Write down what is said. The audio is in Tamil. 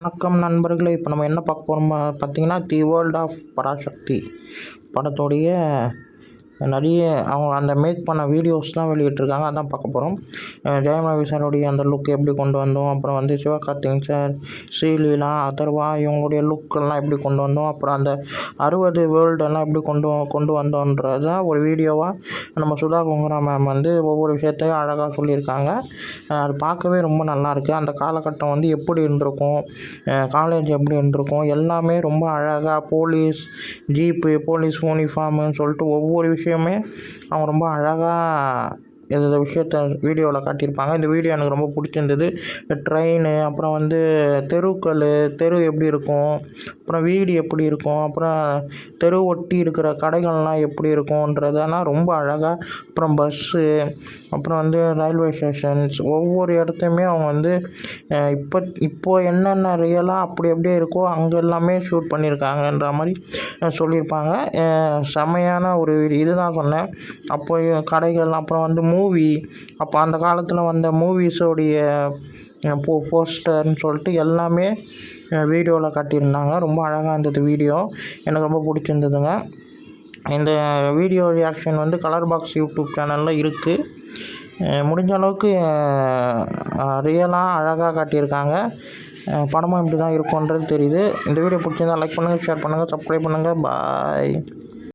வணக்கம் நண்பர்களே. இப்போ நம்ம என்ன பார்க்க போகிறோம் பார்த்தீங்கன்னா, தி வேர்ல்ட் ஆஃப் பராசக்தி படத்தோடைய நிறைய அவங்க அந்த மேக் பண்ண வீடியோஸ்லாம் வெளியிட்டிருக்காங்க. அதான் பார்க்க போகிறோம். ஜெயம் ரவி சாருடைய அந்த லுக் எப்படி கொண்டு வந்தோம், அப்புறம் வந்து சிவகார்த்திகேயன் சார், ஸ்ரீலீலா, அதர்வா இவங்களுடைய லுக்கெல்லாம் எப்படி கொண்டு வந்தோம், அப்புறம் அந்த 60 வேர்ல்டெல்லாம் எப்படி கொண்டு வந்தோன்றத ஒரு வீடியோவாக நம்ம சுதா குங்குரா மேம் வந்து ஒவ்வொரு விஷயத்தையும் அழகாக சொல்லியிருக்காங்க. அது பார்க்கவே ரொம்ப நல்லாயிருக்கு. அந்த காலகட்டம் வந்து எப்படி இருந்திருக்கும், காலேஜ் எப்படி இருந்திருக்கும், எல்லாமே ரொம்ப அழகாக போலீஸ் ஜீப்பு, போலீஸ் யூனிஃபார்முன்னு சொல்லிட்டு ஒவ்வொரு விஷயமே அவங்க ரொம்ப அழகாக இந்த விஷயத்த வீடியோவில் காட்டியிருப்பாங்க. இந்த வீடியோ எனக்கு ரொம்ப பிடிச்சிருந்தது. ட்ரெயின், அப்புறம் வந்து தெரு எப்படி இருக்கும், அப்புறம் வீடு எப்படி இருக்கும், அப்புறம் தெரு ஒட்டி இருக்கிற கடைகள்லாம் எப்படி இருக்கும்ன்றதெல்லாம் ரொம்ப அழகாக, அப்புறம் பஸ்ஸு, அப்புறம் வந்து ரயில்வே ஸ்டேஷன்ஸ் ஒவ்வொரு இடத்தையுமே அவங்க வந்து இப்போ என்னென்ன ரியலாக அப்படி அப்படியே இருக்கோ அங்கே எல்லாமே ஷூட் பண்ணியிருக்காங்கன்ற மாதிரி சொல்லியிருப்பாங்க. செம்மையான ஒரு வீடியோ. இது தான் சொன்னேன். அப்போ கடைகள், அப்புறம் வந்து அப்போ அந்த காலத்தில் வந்த மூவிஸோடைய போஸ்டர்னு சொல்லிட்டு எல்லாமே வீடியோவில் காட்டியிருந்தாங்க. ரொம்ப அழகாக இருந்தது வீடியோ. எனக்கு ரொம்ப பிடிச்சிருந்ததுங்க. இந்த வீடியோ ரியாக்ஷன் வந்து கலர் பாக்ஸ் யூடியூப் சேனலில் இருக்குது. முடிஞ்ச அளவுக்கு ரியலாக அழகாக காட்டியிருக்காங்க. படமும் இப்படி தான் இருக்கும்ன்றது தெரியுது. இந்த வீடியோ பிடிச்சிருந்தா லைக் பண்ணுங்கள், ஷேர் பண்ணுங்கள், சப்ஸ்கிரைப் பண்ணுங்கள். பாய்.